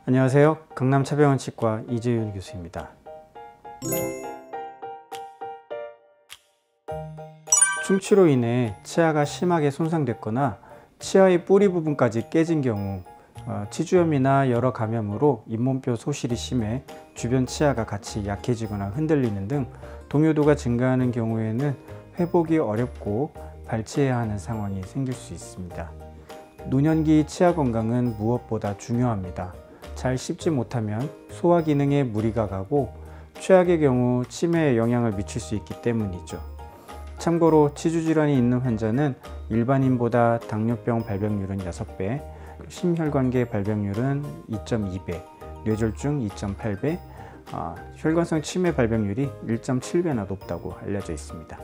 안녕하세요. 강남차병원 치과 이재윤 교수입니다. 충치로 인해 치아가 심하게 손상됐거나 치아의 뿌리 부분까지 깨진 경우 치주염이나 여러 감염으로 잇몸뼈 소실이 심해 주변 치아가 같이 약해지거나 흔들리는 등 동요도가 증가하는 경우에는 회복이 어렵고 발치해야 하는 상황이 생길 수 있습니다. 노년기 치아 건강은 무엇보다 중요합니다. 잘 씹지 못하면 소화 기능에 무리가 가고 최악의 경우 치매에 영향을 미칠 수 있기 때문이죠. 참고로 치주질환이 있는 환자는 일반인보다 당뇨병 발병률은 6배, 심혈관계 발병률은 2.2배, 뇌졸중 2.8배, 혈관성 치매 발병률이 1.7배나 높다고 알려져 있습니다.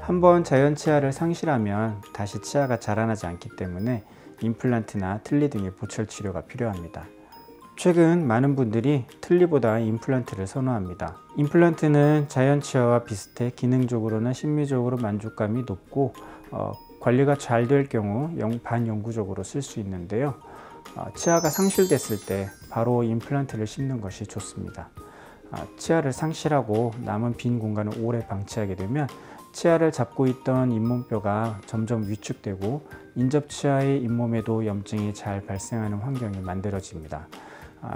한번 자연 치아를 상실하면 다시 치아가 자라나지 않기 때문에 임플란트나 틀니 등의 보철 치료가 필요합니다. 최근 많은 분들이 틀니보다 임플란트를 선호합니다. 임플란트는 자연 치아와 비슷해 기능적으로나 심미적으로 만족감이 높고 관리가 잘 될 경우 반영구적으로 쓸 수 있는데요. 치아가 상실됐을 때 바로 임플란트를 심는 것이 좋습니다. 치아를 상실하고 남은 빈 공간을 오래 방치하게 되면 치아를 잡고 있던 잇몸뼈가 점점 위축되고 인접치아의 잇몸에도 염증이 잘 발생하는 환경이 만들어집니다.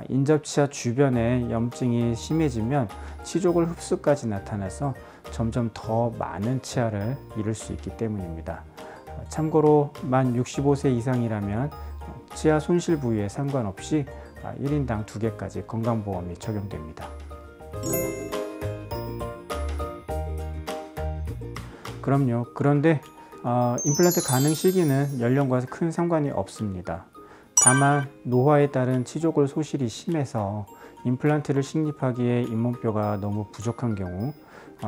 인접치아 주변에 염증이 심해지면 치족을 흡수까지 나타나서 점점 더 많은 치아를 잃을 수 있기 때문입니다. 참고로 만 65세 이상이라면 치아 손실 부위에 상관없이 1인당 2개까지 건강보험이 적용됩니다. 그럼요. 그런데 임플란트 가능 시기는 연령과 큰 상관이 없습니다. 다만 노화에 따른 치족골 소실이 심해서 임플란트를 식립하기에 잇몸뼈가 너무 부족한 경우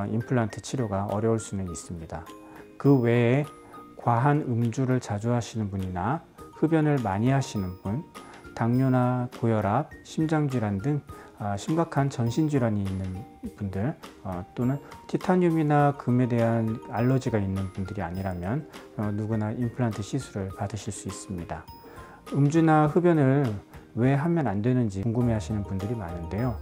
임플란트 치료가 어려울 수는 있습니다. 그 외에 과한 음주를 자주 하시는 분이나 흡연을 많이 하시는 분, 당뇨나 고혈압, 심장질환 등 심각한 전신질환이 있는 분들 또는 티타늄이나 금에 대한 알러지가 있는 분들이 아니라면 누구나 임플란트 시술을 받으실 수 있습니다. 음주나 흡연을 왜 하면 안 되는지 궁금해 하시는 분들이 많은데요.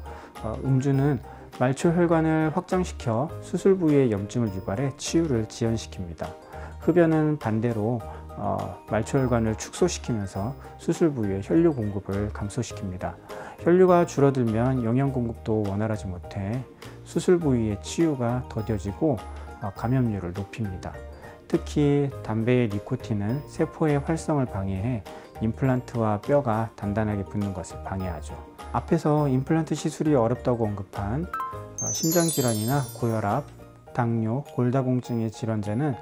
음주는 말초혈관을 확장시켜 수술 부위의 염증을 유발해 치유를 지연시킵니다. 흡연은 반대로 말초혈관을 축소시키면서 수술 부위의 혈류 공급을 감소시킵니다. 혈류가 줄어들면 영양 공급도 원활하지 못해 수술 부위의 치유가 더뎌지고 감염률을 높입니다. 특히 담배의 니코틴은 세포의 활성을 방해해 임플란트와 뼈가 단단하게 붙는 것을 방해하죠. 앞에서 임플란트 시술이 어렵다고 언급한 심장질환이나 고혈압, 당뇨, 골다공증의 질환자는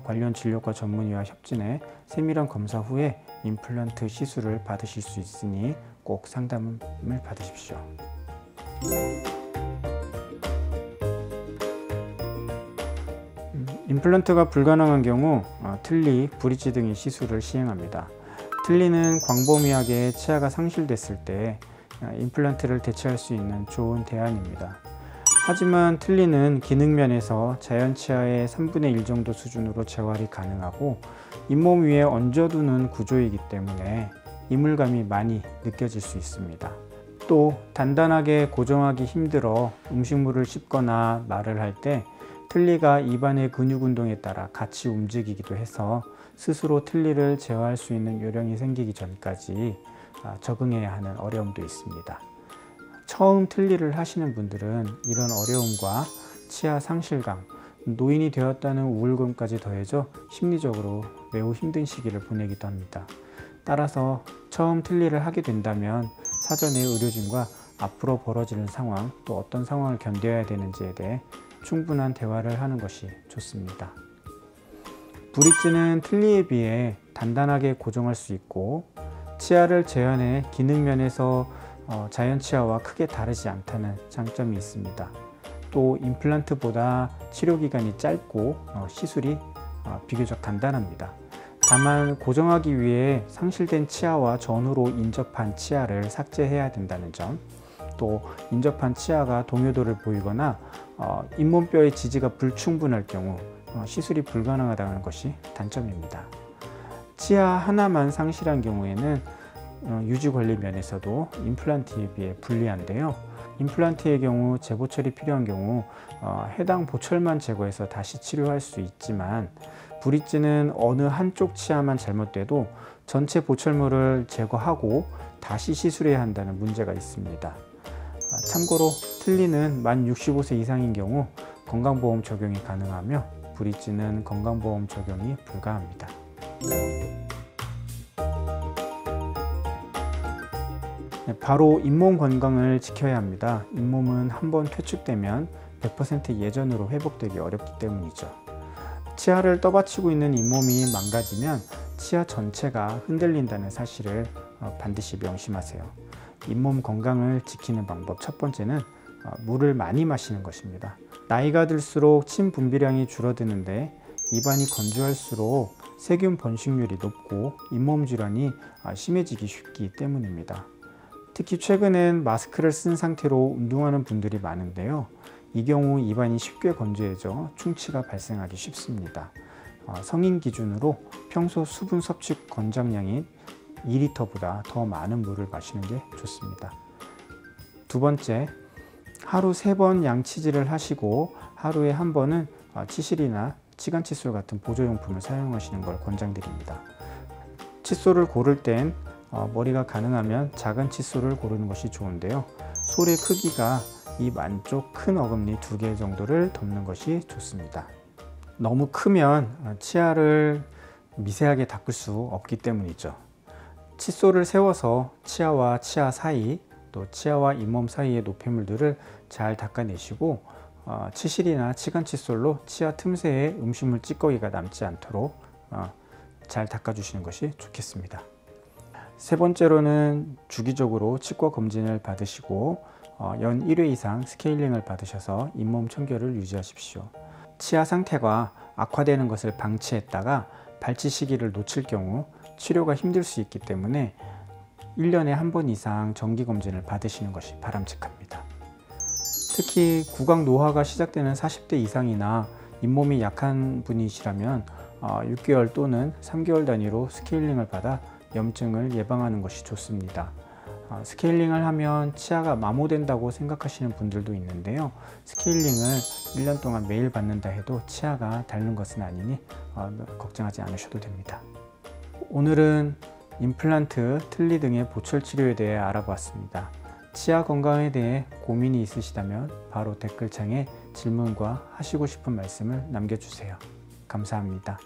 관련 진료과 전문의와 협진해 세밀한 검사 후에 임플란트 시술을 받으실 수 있으니 꼭 상담을 받으십시오. 임플란트가 불가능한 경우 틀니, 브릿지 등의 시술을 시행합니다. 틀니는 광범위하게 치아가 상실됐을 때 임플란트를 대체할 수 있는 좋은 대안입니다. 하지만 틀니는 기능면에서 자연 치아의 3분의 1 정도 수준으로 재활이 가능하고 잇몸 위에 얹어두는 구조이기 때문에 이물감이 많이 느껴질 수 있습니다. 또 단단하게 고정하기 힘들어 음식물을 씹거나 말을 할 때 틀니가 입안의 근육 운동에 따라 같이 움직이기도 해서 스스로 틀니를 제어할 수 있는 요령이 생기기 전까지 적응해야 하는 어려움도 있습니다. 처음 틀니를 하시는 분들은 이런 어려움과 치아 상실감, 노인이 되었다는 우울감까지 더해져 심리적으로 매우 힘든 시기를 보내기도 합니다. 따라서 처음 틀니를 하게 된다면 사전에 의료진과 앞으로 벌어지는 상황, 또 어떤 상황을 견뎌야 되는지에 대해 충분한 대화를 하는 것이 좋습니다. 브릿지는 틀니에 비해 단단하게 고정할 수 있고 치아를 재현해 기능면에서 자연 치아와 크게 다르지 않다는 장점이 있습니다. 또 임플란트보다 치료기간이 짧고 시술이 비교적 간단합니다. 다만 고정하기 위해 상실된 치아와 전후로 인접한 치아를 삭제해야 된다는 점, 또 인접한 치아가 동요도를 보이거나 잇몸뼈의 지지가 불충분할 경우 시술이 불가능하다는 것이 단점입니다. 치아 하나만 상실한 경우에는 유지 관리 면에서도 임플란트에 비해 불리한데요. 임플란트의 경우 재보철이 필요한 경우 해당 보철만 제거해서 다시 치료할 수 있지만, 브릿지는 어느 한쪽 치아만 잘못돼도 전체 보철물을 제거하고 다시 시술해야 한다는 문제가 있습니다. 참고로 틀니는 만 65세 이상인 경우 건강보험 적용이 가능하며, 브릿지는 건강보험 적용이 불가합니다. 바로 잇몸 건강을 지켜야 합니다. 잇몸은 한번 퇴축되면 100% 예전으로 회복되기 어렵기 때문이죠. 치아를 떠받치고 있는 잇몸이 망가지면 치아 전체가 흔들린다는 사실을 반드시 명심하세요. 잇몸 건강을 지키는 방법 첫 번째는 물을 많이 마시는 것입니다. 나이가 들수록 침 분비량이 줄어드는데, 입안이 건조할수록 세균 번식률이 높고 잇몸 질환이 심해지기 쉽기 때문입니다. 특히 최근엔 마스크를 쓴 상태로 운동하는 분들이 많은데요. 이 경우 입안이 쉽게 건조해져 충치가 발생하기 쉽습니다. 성인 기준으로 평소 수분 섭취 권장량인 2리터보다 더 많은 물을 마시는 게 좋습니다. 두 번째, 하루 3번 양치질을 하시고 하루에 한 번은 치실이나 치간칫솔 같은 보조용품을 사용하시는 걸 권장드립니다. 칫솔을 고를 땐 머리가 가능하면 작은 칫솔을 고르는 것이 좋은데요. 솔의 크기가 입 안쪽 큰 어금니 2개 정도를 덮는 것이 좋습니다. 너무 크면 치아를 미세하게 닦을 수 없기 때문이죠. 칫솔을 세워서 치아와 치아 사이, 또 치아와 잇몸 사이의 노폐물들을 잘 닦아내시고, 치실이나 치간 칫솔로 치아 틈새에 음식물 찌꺼기가 남지 않도록 잘 닦아주시는 것이 좋겠습니다. 세 번째로는 주기적으로 치과 검진을 받으시고 연 1회 이상 스케일링을 받으셔서 잇몸 청결을 유지하십시오. 치아 상태가 악화되는 것을 방치했다가 발치 시기를 놓칠 경우 치료가 힘들 수 있기 때문에 1년에 한 번 이상 정기검진을 받으시는 것이 바람직합니다. 특히 구강 노화가 시작되는 40대 이상이나 잇몸이 약한 분이시라면 6개월 또는 3개월 단위로 스케일링을 받아 염증을 예방하는 것이 좋습니다. 스케일링을 하면 치아가 마모된다고 생각하시는 분들도 있는데요. 스케일링을 1년 동안 매일 받는다 해도 치아가 닳는 것은 아니니 걱정하지 않으셔도 됩니다. 오늘은 임플란트, 틀니 등의 보철 치료에 대해 알아보았습니다. 치아 건강에 대해 고민이 있으시다면 바로 댓글창에 질문과 하시고 싶은 말씀을 남겨주세요. 감사합니다.